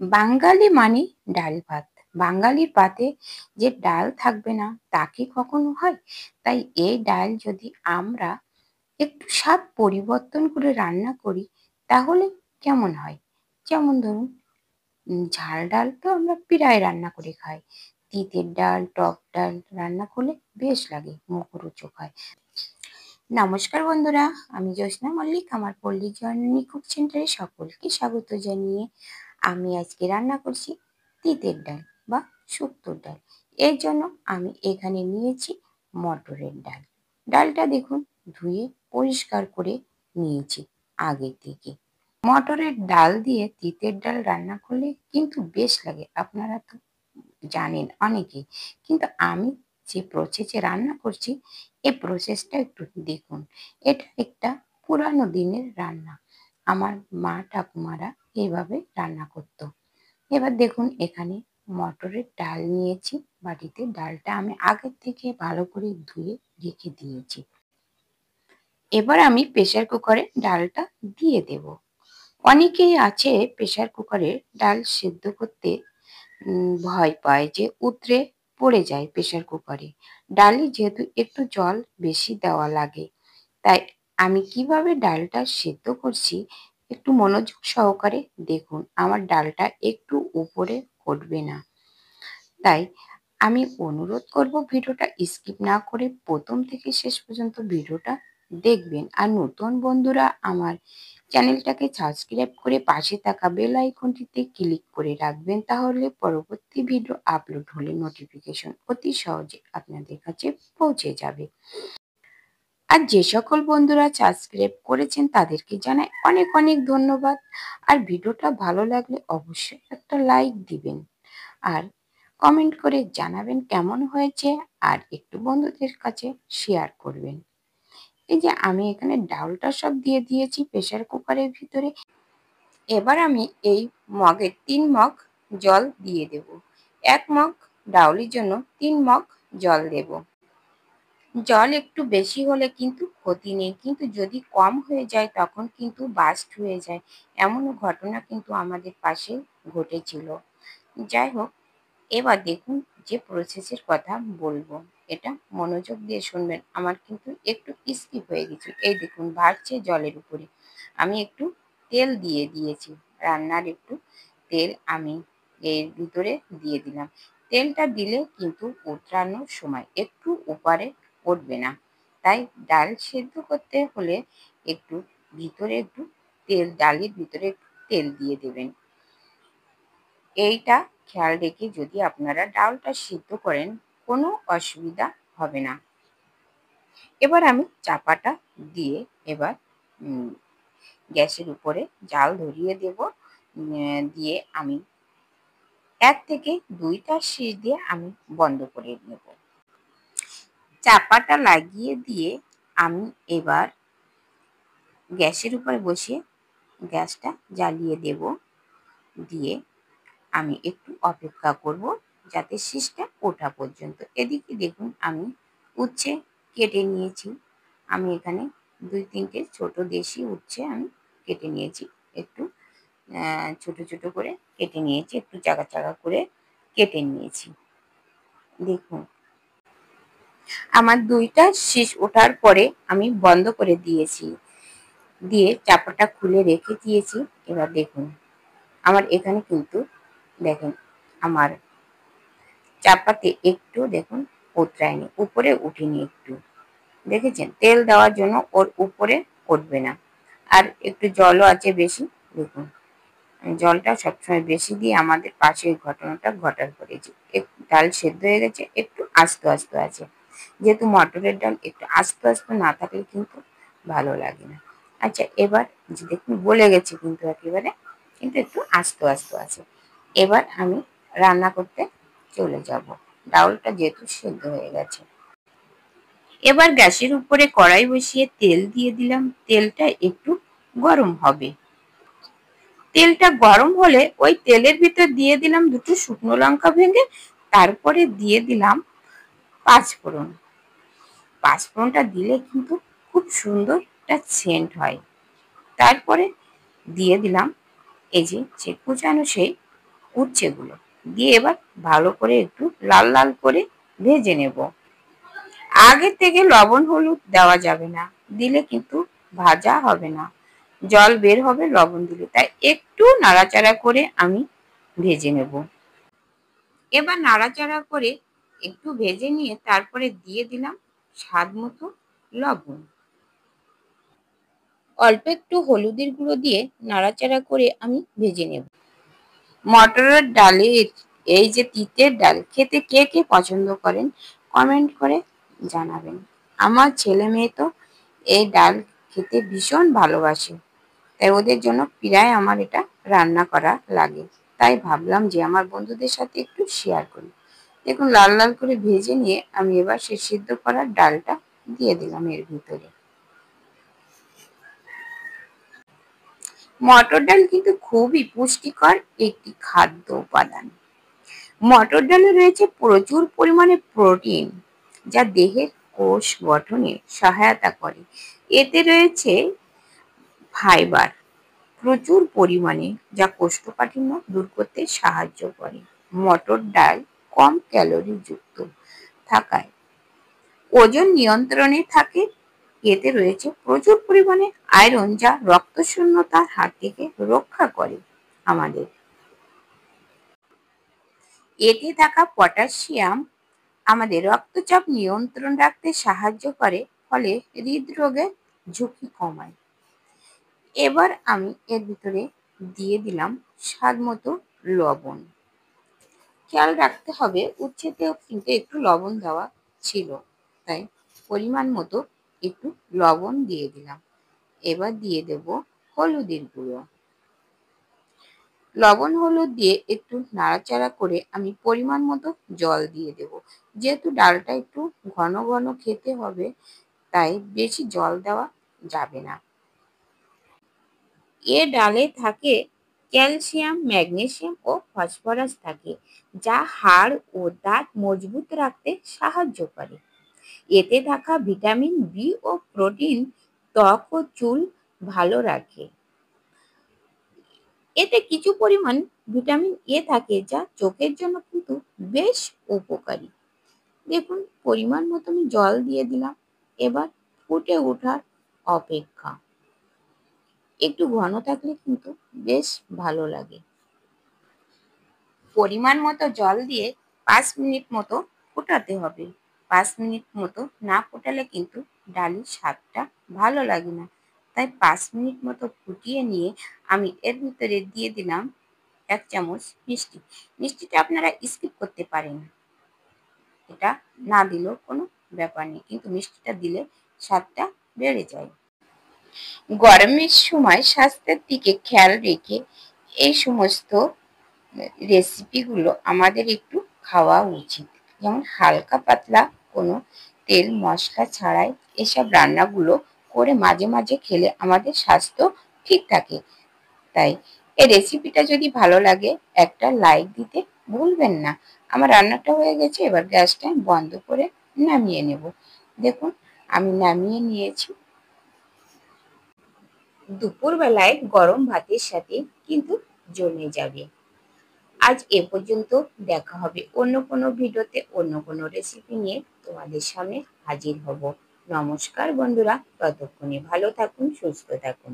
বাঙালি মানে ডাল ভাত। বাঙালির পাতে যে ডাল থাকবে না তা কি কখনো হয়? তাই এই ডাল যদি আমরা একটু স্বাদ পরিবর্তন করে রান্না করি তাহলে কেমন হয়? যেমন ধরুন ঝাল ডাল তো আমরা প্রায় রান্না করে খাই। তিতের ডাল, টক ডাল রান্না করলে বেশ লাগে, মুখরোচক হয়। নমস্কার বন্ধুরা, আমি জ্যোৎস্না মল্লিক। আমার পল্লী জননী কুক সেন্টারে সকলকে স্বাগত জানিয়ে আমি আজকে রান্না করছি তিতের ডাল বা শুক্তোর ডাল। এর জন্য আমি এখানে নিয়েছি মটরের ডাল। ডালটা দেখুন ধুয়ে পরিষ্কার করে নিয়েছি আগে থেকে। মটরের ডাল দিয়ে তিতের ডাল রান্না করলে কিন্তু বেশ লাগে, আপনারা তো জানেন অনেকেই। কিন্তু আমি যে প্রসেসে রান্না করছি এই প্রসেসটা একটু দেখুন। এটা একটা পুরানো দিনের রান্না। আমার মা ঠাকুমারা এইভাবে রান্না করতো। এবার দেখুন এখানে মটরের ডাল নিয়েছি বাটিতে। ডালটা আমি আগের থেকে ভালো করে ধুয়ে রেখে দিয়েছি। এবার আমি প্রেসার কুকারে ডালটা দিয়ে দেব। অনেকেই আছে প্রেসার কুকারে ডাল সেদ্ধ করতে ভয় পায় যে উতরে পড়ে যায় প্রেসার কুকারে। ডালে যেহেতু একটু জল বেশি দেওয়া লাগে, তাই আমি কিভাবে ডালটা সেদ্ধ করছি একটু মনোযোগ সহকারে দেখুন। আমার ডালটা একটু উপরে উঠবে না, তাই আমি অনুরোধ করব ভিডিওটা স্কিপ না করে প্রথম থেকে শেষ পর্যন্ত ভিডিওটা দেখবেন। আর নতুন বন্ধুরা আমার চ্যানেলটাকে সাবস্ক্রাইব করে পাশে থাকা বেল আইকনটিতে ক্লিক করে রাখবেন, তাহলে পরবর্তী ভিডিও আপলোড হলে নোটিফিকেশন অতি সহজে আপনাদের কাছে পৌঁছে যাবে। আর যে সকল বন্ধুরা সাবস্ক্রাইব করেছেন তাদেরকে জানাই অনেক অনেক ধন্যবাদ। আর ভিডিওটা ভালো লাগলে অবশ্যই একটা লাইক দিবেন আর কমেন্ট করে জানাবেন কেমন হয়েছে, আর একটু বন্ধুদের কাছে শেয়ার করবেন। এই যে আমি এখানে ডালটা সব দিয়ে দিয়েছি প্রেসার কুকারের ভিতরে। এবার আমি এই মগে 3 মগ জল দিয়ে দেব। 1 মগ ডাউলির জন্য 3 মগ জল দেব। জল একটু বেশি হলে কিন্তু ক্ষতি নেই, কিন্তু যদি কম হয়ে যায় তখন কিন্তু বাস্ট হয়ে যায়। এমনও ঘটনা কিন্তু আমাদের পাশে ঘটেছিল। যাই হোক, এবার দেখুন যে প্রসেসের কথা বলবো এটা মনোযোগ দিয়ে শুনবেন। আমার কিন্তু একটু স্কিপ হয়ে গেছে। এই দেখুন ভাসছে জলের উপরে। আমি একটু তেল দিয়ে দিয়েছি, রান্নার একটু তেল আমি এর ভিতরে দিয়ে দিলাম। তেলটা দিলে কিন্তু উতরানোর সময় একটু উপরে উঠবে না, তাই ডাল সেদ্ধ করতে হলে একটু ভিতরে একটু তেল, ডালের ভিতরে একটু তেল দিয়ে দেবেন। এইটা খেয়াল রেখে যদি আপনারা ডালটা সিদ্ধ করেন কোনো অসুবিধা হবে না। এবার আমি চাপাটা দিয়ে এবার গ্যাসের উপরে জাল ধরিয়ে দেব। দিয়ে আমি 1 থেকে 2টা সিটি দিয়ে আমি বন্ধ করে নেব। চাপাটা লাগিয়ে দিয়ে আমি এবার গ্যাসের উপরে বসিয়ে গ্যাসটা জ্বালিয়ে দেব। দিয়ে আমি একটু অপেক্ষা করব যাতে শীষটা ওঠা পর্যন্ত। এদিকে দেখুন আমি উচ্ছে কেটে নিয়েছি। আমি এখানে 2-3টে ছোট দেশি উচ্ছে আমি কেটে নিয়েছি। একটু ছোট ছোট করে কেটে নিয়েছি, একটু চাকা চাকা করে কেটে নিয়েছি। দেখুন আমার 2টা শীষ ওঠার পরে আমি বন্ধ করে দিয়েছি, দিয়ে চাপাটা খুলে রেখে দিয়েছি। এবার দেখুন আমার এখানে কিন্তু দেখেন আমার চাপাতে একটু দেখুন উতরায়নি, উপরে উঠেনি। একটু দেখেছেন তেল দেওয়ার জন্য ওর উপরে উঠবে না। আর একটু জলও আছে বেশি। দেখুন জলটা সবসময় বেশি দিয়ে আমাদের পাশে এই ঘটনাটা ঘটার পড়েছে। একটু ডাল সেদ্ধ হয়ে গেছে, একটু আস্ত আস্ত আছে। যেহেতু মটরের ডাল একটু আস্ত আস্ত না থাকলে কিন্তু ভালো লাগে না। আচ্ছা এবার দেখুন গলে গেছে কিন্তু একেবারে, কিন্তু একটু আস্ত আস্ত আছে। এবার আমি রান্না করতে চলে যাব, ডাউলটা যেহেতু সেদ্ধ হয়ে গেছে। এবার গ্যাসের উপরে কড়াই বসিয়ে তেল দিয়ে দিলাম। তেলটা একটু গরম হবে। তেলটা গরম হলে ওই তেলের ভিতর দিয়ে দিলাম 2টো শুকনো লঙ্কা ভেঙে, তারপরে দিয়ে দিলাম 5 ফোড়ন। 5 ফোড়নটা দিলে কিন্তু খুব সুন্দর একটা সেন্ট হয়। তারপরে দিয়ে দিলাম এই যে কুচানো সেই উচ্ছেগুলো দিয়ে এবার ভালো করে একটু লাল লাল করে ভেজে নেব। আগে থেকে লবণ হলুদ দেওয়া যাবে না, দিলে কিন্তু ভাজা হবে না, জল বের হবে লবণ দিলে। তাই একটু নাড়াচাড়া করে আমি ভেজে নেব। এবার নাড়াচাড়া করে একটু ভেজে নিয়ে তারপরে দিয়ে দিলাম স্বাদ মতো লবণ, অল্প একটু হলুদের গুঁড়ো দিয়ে নাড়াচাড়া করে আমি ভেজে নেব। মটরের ডালের এই যে তিতের ডাল খেতে কে কে পছন্দ করেন কমেন্ট করে জানাবেন। আমার ছেলে মেয়ে তো এই ডাল খেতে ভীষণ ভালোবাসে, তাই ওদের জন্য প্রায় আমার এটা রান্না করা লাগে। তাই ভাবলাম যে আমার বন্ধুদের সাথে একটু শেয়ার করি। দেখুন লাল লাল করে ভেজে নিয়ে আমি এবার সে সিদ্ধ করার ডালটা দিয়ে দিলাম এর ভিতরে। মটর ডাল কিন্তু খুবই পুষ্টিকর একটি খাদ্য উপাদান। মটর ডালে রয়েছে প্রচুর পরিমাণে প্রোটিন, যা দেহের কোষ গঠনে সহায়তা করে। এতে রয়েছে ফাইবার প্রচুর পরিমাণে, যা কোষ্ঠকাঠিন্য দূর করতে সাহায্য করে। মটর ডাল কম ক্যালোরি যুক্ত থাকায় ওজন নিয়ন্ত্রণে থাকে। এতে রয়েছে প্রচুর পরিমাণে আয়রন, যা রক্তশূন্যতার হাত থেকে রক্ষা করে আমাদের। এতে থাকা পটাশিয়াম আমাদের রক্তচাপ নিয়ন্ত্রণ রাখতে সাহায্য করে, ফলে হৃদরোগের ঝুঁকি কমায়। এবার আমি এর ভিতরে দিয়ে দিলাম স্বাদ মতো লবণ। খেয়াল রাখতে হবে উচ্ছেতেও কিন্তু একটু লবণ দেওয়া ছিল, তাই পরিমাণ মতো একটু লবণ দিয়ে দিলাম। এবার দিয়ে দেব হলুদের গুঁড়ো। লবণ হলুদ দিয়ে একটু নাড়াচাড়া করে আমি পরিমাণ মতো জল দিয়ে দেব। যেহেতু ডালটা একটু ঘন ঘন খেতে হবে, তাই বেশি জল দেওয়া যাবে না। এ ডালে থাকে ক্যালসিয়াম, ম্যাগনেসিয়াম ও ফসফরাস থাকে, যা হাড় ও দাঁত মজবুত রাখতে সাহায্য করে। এতে থাকা ভিটামিন বি ও প্রোটিন ত্বক ও চুল ভালো রাখে। এতে কিছু পরিমাণ ভিটামিন এ থাকে, যা চোখের জন্য কিন্তু বেশ উপকারী। দেখুন পরিমাণ মতো আমি জল দিয়ে দিলাম। এবার ফুটে ওঠার অপেক্ষা। একটু ঘন থাকলে কিন্তু বেশ ভালো লাগে। পরিমাণ মতো জল দিয়ে ৫ মিনিট মতো ফোটাতে হবে। ৫ মিনিট মতো না ফোটালে কিন্তু ডালের স্বাদটা ভালো লাগে না। তাই ৫ মিনিট মতো ফুটিয়ে নিয়ে আমি এর ভিতরে দিয়ে দিলাম ১ চামচ মিষ্টি। মিষ্টিটা আপনারা স্কিপ করতে পারেন, এটা না দিলেও কোনো ব্যাপার নেই, কিন্তু মিষ্টিটা দিলে স্বাদটা বেড়ে যায়। গরমের সময় স্বাস্থ্যের দিকে খেয়াল রেখে এই সমস্ত রেসিপিগুলো আমাদের একটু খাওয়া উচিত। যেমন হালকা পাতলা কোনো তেল মশলা ছাড়াই এসব রান্নাগুলো করে মাঝে মাঝে খেলে আমাদের স্বাস্থ্য ঠিক থাকে। তাই এই রেসিপিটা যদি ভালো লাগে একটা লাইক দিতে ভুলবেন না। আমার রান্নাটা হয়ে গেছে, এবার গ্যাসটা বন্ধ করে নামিয়ে নেব। দেখুন আমি নামিয়ে নিয়েছি। দুপুরবেলায় গরম ভাতের সাথে কিন্তু জমে যাবে। আজ এ পর্যন্ত, দেখা হবে অন্য কোনো ভিডিওতে অন্য কোনো রেসিপি নিয়ে তোমাদের সামনে হাজির হব। নমস্কার বন্ধুরা, ততক্ষণে ভালো থাকুন, সুস্থ থাকুন।